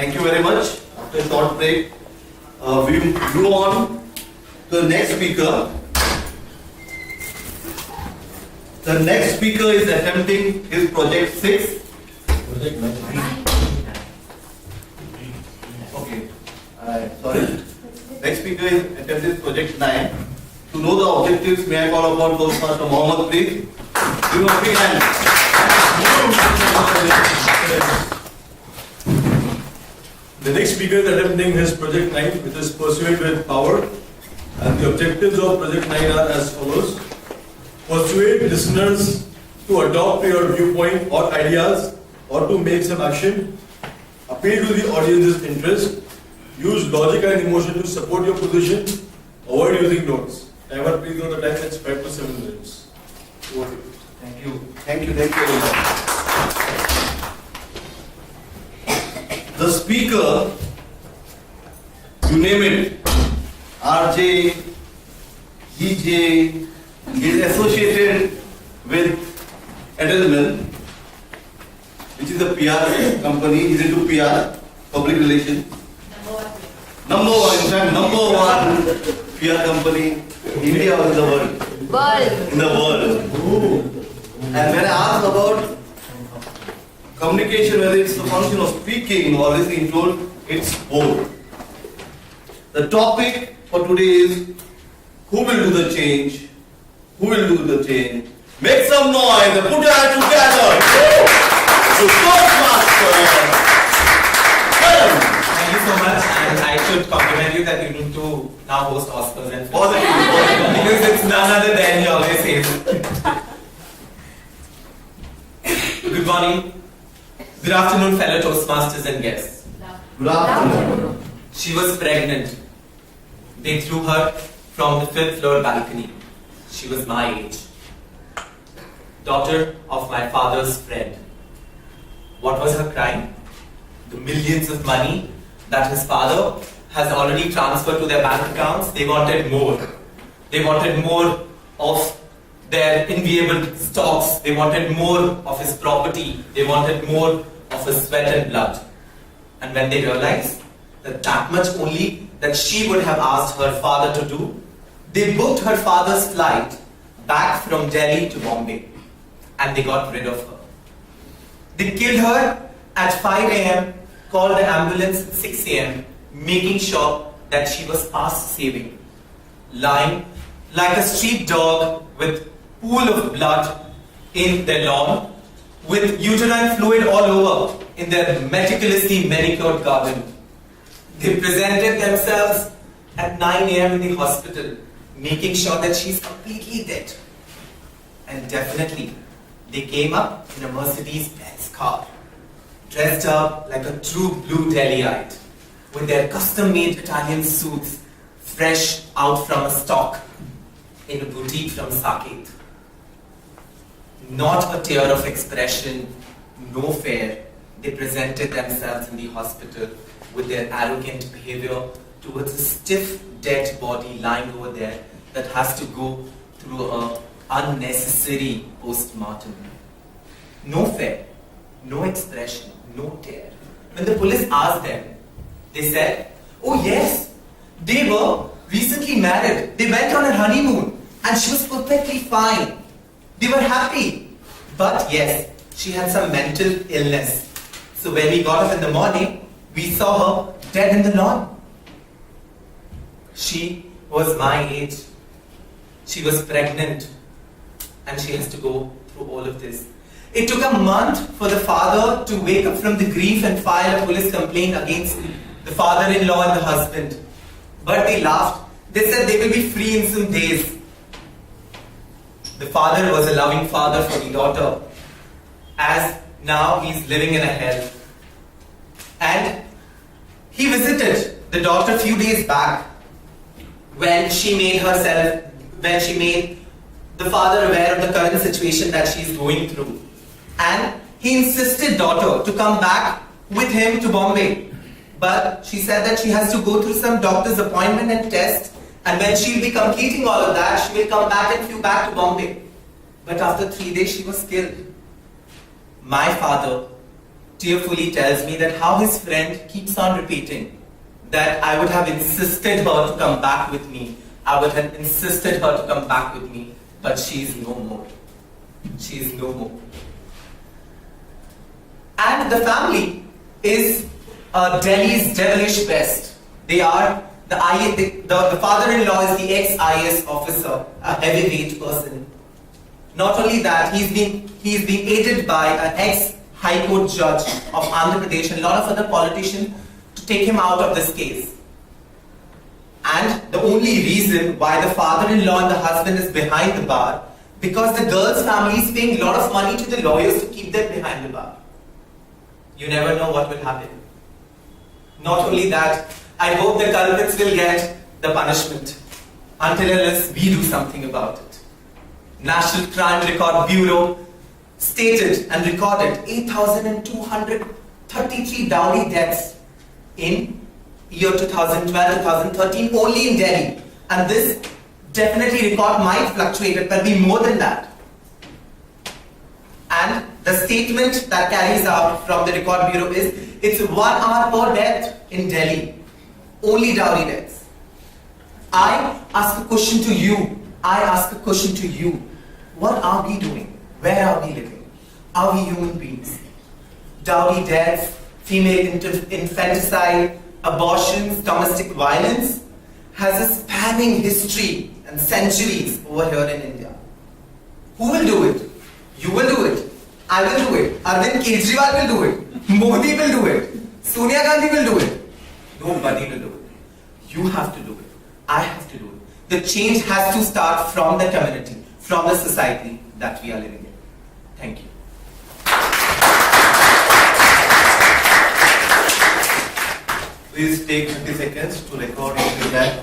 Thank you very much. After a short break, we move on to the next speaker. The next speaker is attempting his project 6. Project 9. Okay. Sorry. Next speaker is attempting project 9. To know the objectives, may I call upon Toastmaster Mohammed, please? Give him a big hand. The next speaker is attempting his Project 9, which is Persuade with Power. And the objectives of Project 9 are as follows. Persuade listeners to adopt your viewpoint or ideas or to make some action. Appeal to the audience's interest. Use logic and emotion to support your position. Avoid using notes. Timer, please note the time. It's 5 to 7 minutes. Over to you. Thank you. Thank you. Thank you very much. The speaker, you name it, RJ, DJ, is associated with Edelman, which is a PR company. He's into PR, public relations. Number one, in fact, number one PR company in India or in the world? In the world. And when I asked about communication, whether it's the function of speaking or listening told, it's both. The topic for today is who will do the change? Who will do the change? Make some noise and put your hands together. To Toastmaster. Thank you so much, and I should compliment you that you need to now host Oscars and Positive. because it's none other than he always says. Good morning. Good afternoon, fellow Toastmasters and guests. Good afternoon. She was pregnant. They threw her from the 5th floor balcony. She was my age. Daughter of my father's friend. What was her crime? The millions of money that his father has already transferred to their bank accounts. They wanted more. They wanted more of their enviable stocks. They wanted more of his property. They wanted more of his sweat and blood. And when they realized that much only that she would have asked her father to do, they booked her father's flight back from Delhi to Bombay. And they got rid of her. They killed her at 5 a.m., called the ambulance at 6 a.m., making sure that she was past saving. Lying like a street dog with pool of blood in their lawn, with uterine fluid all over in their meticulously manicured garden. They presented themselves at 9 a.m. in the hospital, making sure that she's completely dead. And definitely, they came up in a Mercedes-Benz car, dressed up like a true blue Delhiite, with their custom-made Italian suits, fresh out from a stock in a boutique from Saket. Not a tear of expression, no fear. They presented themselves in the hospital with their arrogant behavior towards a stiff, dead body lying over there that has to go through an unnecessary post-mortem. No fear, no expression, no tear. When the police asked them, they said, oh yes, they were recently married. They went on a honeymoon and she was perfectly fine. They were happy. But yes, she had some mental illness. So when we got up in the morning, we saw her dead in the lawn. She was my age. She was pregnant. And she has to go through all of this. It took a month for the father to wake up from the grief and file a police complaint against the father-in-law and the husband. But they laughed. They said they will be free in some days. The father was a loving father for the daughter, as now he's living in a hell. And he visited the daughter a few days back when she made the father aware of the current situation that she's going through. And he insisted daughter to come back with him to Bombay. But she said that she has to go through some doctor's appointment and test, and when she'll be completing all of that, she will come back and flew back to Bombay. But after 3 days, she was killed. My father tearfully tells me that how his friend keeps on repeating that I would have insisted her to come back with me. I would have insisted her to come back with me, but she is no more. She is no more. And the family is Delhi's devilish best. They are the father-in-law is the ex-IAS officer, a heavyweight person. Not only that, he's been aided by an ex-High Court judge of Andhra Pradesh and a lot of other politicians to take him out of this case. And the only reason why the father-in-law and the husband is behind the bar, because the girl's family is paying a lot of money to the lawyers to keep them behind the bar. You never know what will happen. Not only that, I hope the culprits will get the punishment until unless we do something about it. National Crime Record Bureau stated and recorded 8,233 dowry deaths in year 2012-2013 only in Delhi. And this definitely record might fluctuate, it will be more than that. And the statement that carries out from the Record Bureau is, it's 1 hour per death in Delhi. Only dowry deaths. I ask a question to you. What are we doing? Where are we living? Are we human beings? Dowry deaths, female infanticide, abortions, domestic violence has a spanning history and centuries over here in India. Who will do it? You will do it. I will do it. Arvind Kejriwal will do it. Modi will do it. Sonia Gandhi will do it. Nobody will do it. You have to do it. I have to do it. The change has to start from the community, from the society that we are living in. Thank you. Please take 50 seconds to record your feedback.